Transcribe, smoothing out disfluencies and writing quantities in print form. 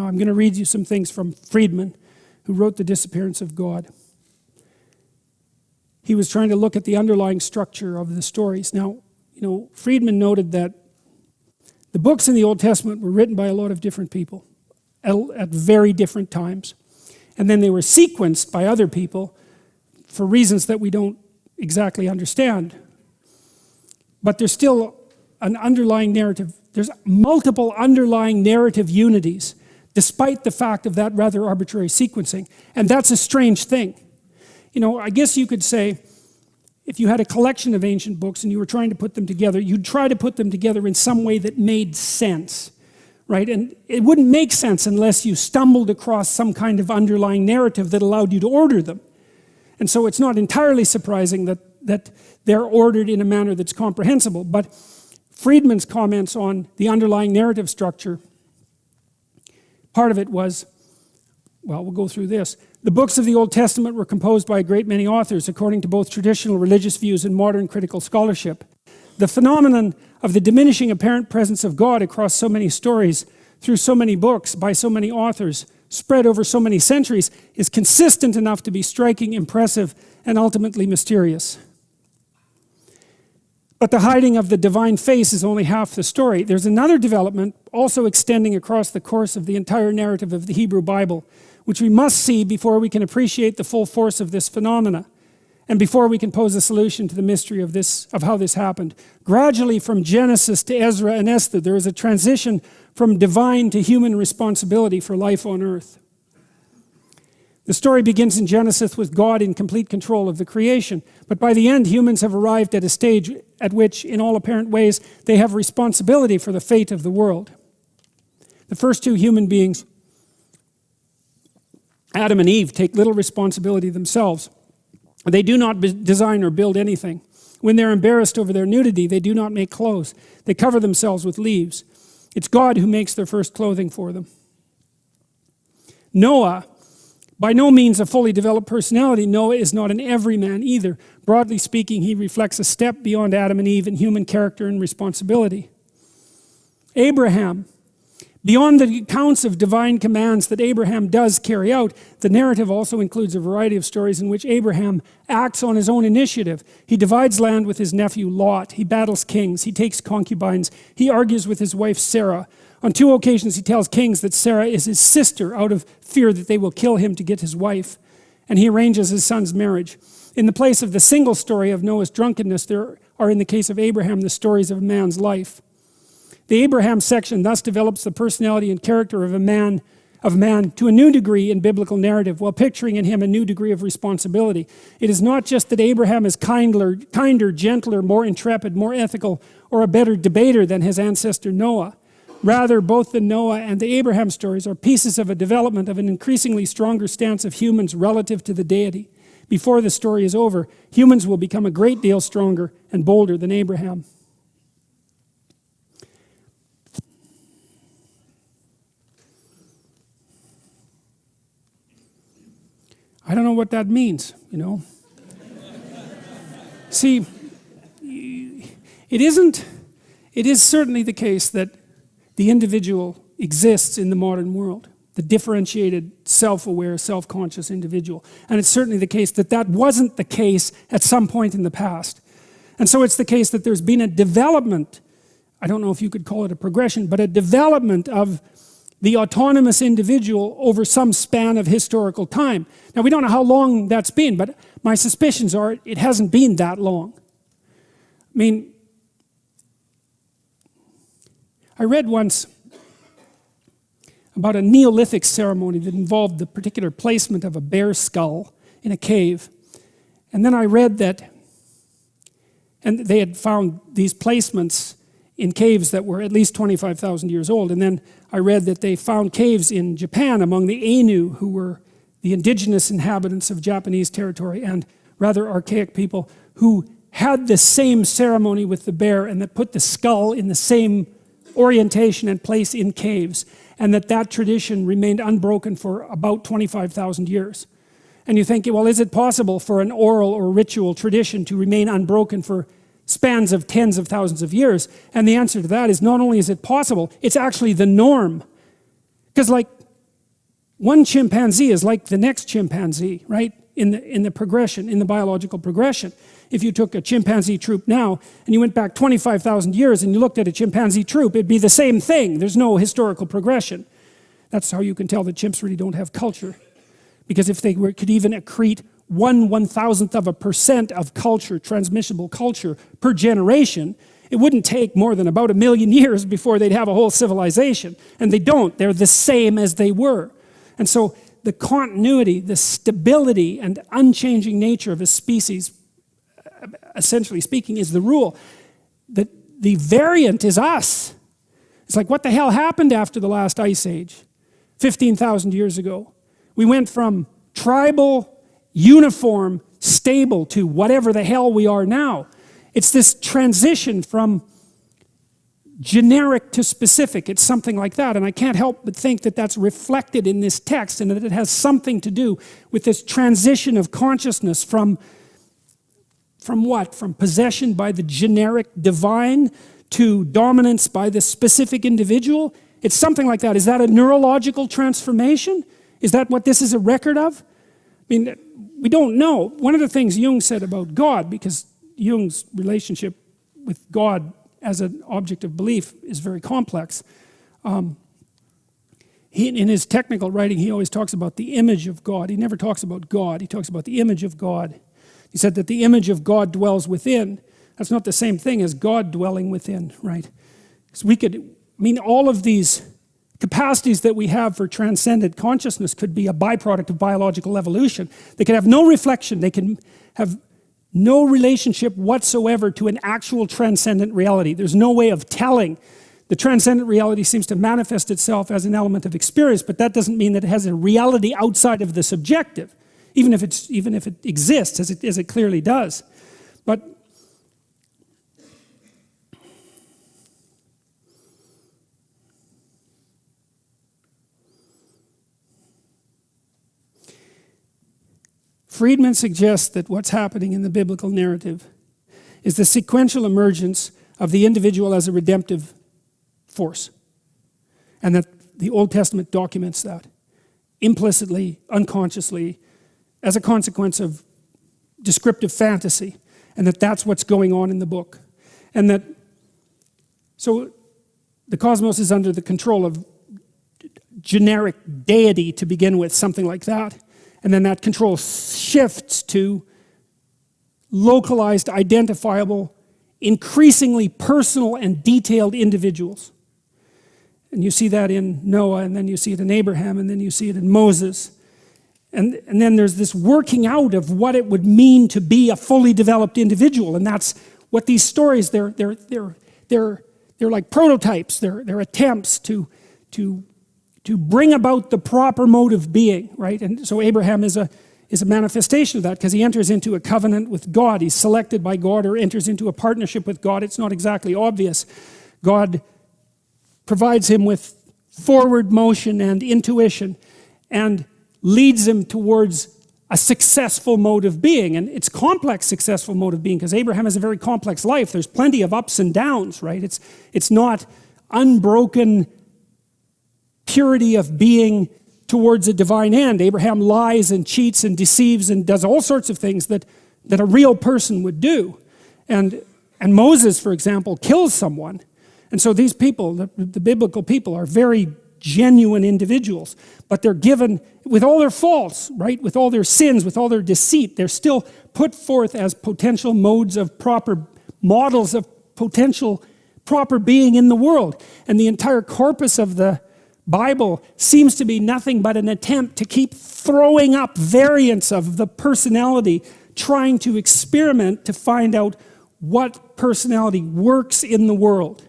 Now I'm going to read you some things from Friedman, who wrote The Disappearance of God. He was trying to look at the underlying structure of the stories. Now, Friedman noted that the books in the Old Testament were written by a lot of different people at very different times. And then they were sequenced by other people for reasons that we don't exactly understand. But there's still an underlying narrative. There's multiple underlying narrative unities, despite the fact of that rather arbitrary sequencing. And that's a strange thing. I guess you could say, if you had a collection of ancient books and you were trying to put them together, you'd try to put them together in some way that made sense, right? And it wouldn't make sense unless you stumbled across some kind of underlying narrative that allowed you to order them. And so it's not entirely surprising that they're ordered in a manner that's comprehensible. But Friedman's comments on the underlying narrative structure, part of it was, well, we'll go through this. The books of the Old Testament were composed by a great many authors, according to both traditional religious views and modern critical scholarship. The phenomenon of the diminishing apparent presence of God across so many stories, through so many books, by so many authors, spread over so many centuries, is consistent enough to be striking, impressive, and ultimately mysterious. But the hiding of the divine face is only half the story. There's another development also extending across the course of the entire narrative of the Hebrew Bible, which we must see before we can appreciate the full force of this phenomena, and before we can pose a solution to the mystery of how this happened. Gradually, from Genesis to Ezra and Esther, there is a transition from divine to human responsibility for life on earth. The story begins in Genesis with God in complete control of the creation, but by the end, humans have arrived at a stage at which, in all apparent ways, they have responsibility for the fate of the world. The first two human beings, Adam and Eve, take little responsibility themselves. They do not design or build anything. When they're embarrassed over their nudity, they do not make clothes. They cover themselves with leaves. It's God who makes their first clothing for them. Noah, by no means a fully developed personality, Noah is not an everyman either. Broadly speaking, he reflects a step beyond Adam and Eve in human character and responsibility. Abraham, beyond the accounts of divine commands that Abraham does carry out, the narrative also includes a variety of stories in which Abraham acts on his own initiative. He divides land with his nephew Lot. He battles kings. He takes concubines. He argues with his wife Sarah. On 2 occasions, he tells kings that Sarah is his sister out of fear that they will kill him to get his wife. And he arranges his son's marriage. In the place of the single story of Noah's drunkenness, there are, in the case of Abraham, the stories of a man's life. The Abraham section thus develops the personality and character of man to a new degree in biblical narrative, while picturing in him a new degree of responsibility. It is not just that Abraham is kinder, gentler, more intrepid, more ethical, or a better debater than his ancestor Noah. Rather, both the Noah and the Abraham stories are pieces of a development of an increasingly stronger stance of humans relative to the deity. Before the story is over, humans will become a great deal stronger and bolder than Abraham. I don't know what that means, See, it is certainly the case that the individual exists in the modern world, the differentiated, self-aware, self-conscious individual. And it's certainly the case that wasn't the case at some point in the past. And so it's the case that there's been a development, I don't know if you could call it a progression, but a development of the autonomous individual over some span of historical time. Now, we don't know how long that's been, but my suspicions are it hasn't been that long. I mean, I read once about a Neolithic ceremony that involved the particular placement of a bear skull in a cave. And then I read that, and they had found these placements in caves that were at least 25,000 years old. And then I read that they found caves in Japan among the Ainu, who were the indigenous inhabitants of Japanese territory and rather archaic people, who had the same ceremony with the bear and that put the skull in the same orientation and place in caves, and that tradition remained unbroken for about 25,000 years. And you think, well, is it possible for an oral or ritual tradition to remain unbroken for spans of tens of thousands of years? And the answer to that is not only is it possible, it's actually the norm. Because one chimpanzee is like the next chimpanzee, right? In the progression, in the biological progression. If you took a chimpanzee troop now and you went back 25,000 years and you looked at a chimpanzee troop, it'd be the same thing. There's no historical progression. That's how you can tell that chimps really don't have culture. Because if they could even accrete 1/1000% of culture, transmissible culture, per generation, it wouldn't take more than about 1 million years before they'd have a whole civilization. And they don't. They're the same as they were. And so the continuity, the stability, and unchanging nature of a species, essentially speaking, is the rule. That the variant is us. It's like, what the hell happened after the last ice age? 15,000 years ago. We went from tribal, uniform, stable to whatever the hell we are now. It's this transition from generic to specific. It's something like that. And I can't help but think that that's reflected in this text and that it has something to do with this transition of consciousness from what? From possession by the generic divine to dominance by the specific individual. It's something like that. Is that a neurological transformation? Is that what this is a record of? I mean, we don't know. One of the things Jung said about God, because Jung's relationship with God as an object of belief is very complex. In his technical writing, he always talks about the image of God. He never talks about God. He talks about the image of God. He said that the image of God dwells within. That's not the same thing as God dwelling within, right? So all of these capacities that we have for transcendent consciousness could be a byproduct of biological evolution. They can have no reflection. They can have no relationship whatsoever to an actual transcendent reality. There's no way of telling. The transcendent reality seems to manifest itself as an element of experience, but that doesn't mean that it has a reality outside of the subjective, even if it exists, as it clearly does. But Friedman suggests that what's happening in the biblical narrative is the sequential emergence of the individual as a redemptive force. And that the Old Testament documents that implicitly, unconsciously, as a consequence of descriptive fantasy. And that's what's going on in the book. And so the cosmos is under the control of generic deity to begin with, something like that. And then that control shifts to localized, identifiable, increasingly personal and detailed individuals. And you see that in Noah, and then you see it in Abraham, and then you see it in Moses. And then there's this working out of what it would mean to be a fully developed individual. And that's what these stories, they're like prototypes. They're attempts to bring about the proper mode of being, right? And so Abraham is a manifestation of that, because he enters into a covenant with God. He's selected by God, or enters into a partnership with God. It's not exactly obvious. God provides him with forward motion and intuition and leads him towards a successful mode of being. And it's complex, successful mode of being, because Abraham has a very complex life. There's plenty of ups and downs, right? It's not unbroken purity of being towards a divine end. Abraham lies and cheats and deceives and does all sorts of things that a real person would do. And Moses, for example, kills someone. And so these people, the biblical people, are very genuine individuals, but they're given, with all their faults, right, with all their sins, with all their deceit, they're still put forth as potential modes of proper, models of potential proper being in the world. And the entire corpus of the Bible seems to be nothing but an attempt to keep throwing up variants of the personality, trying to experiment to find out what personality works in the world.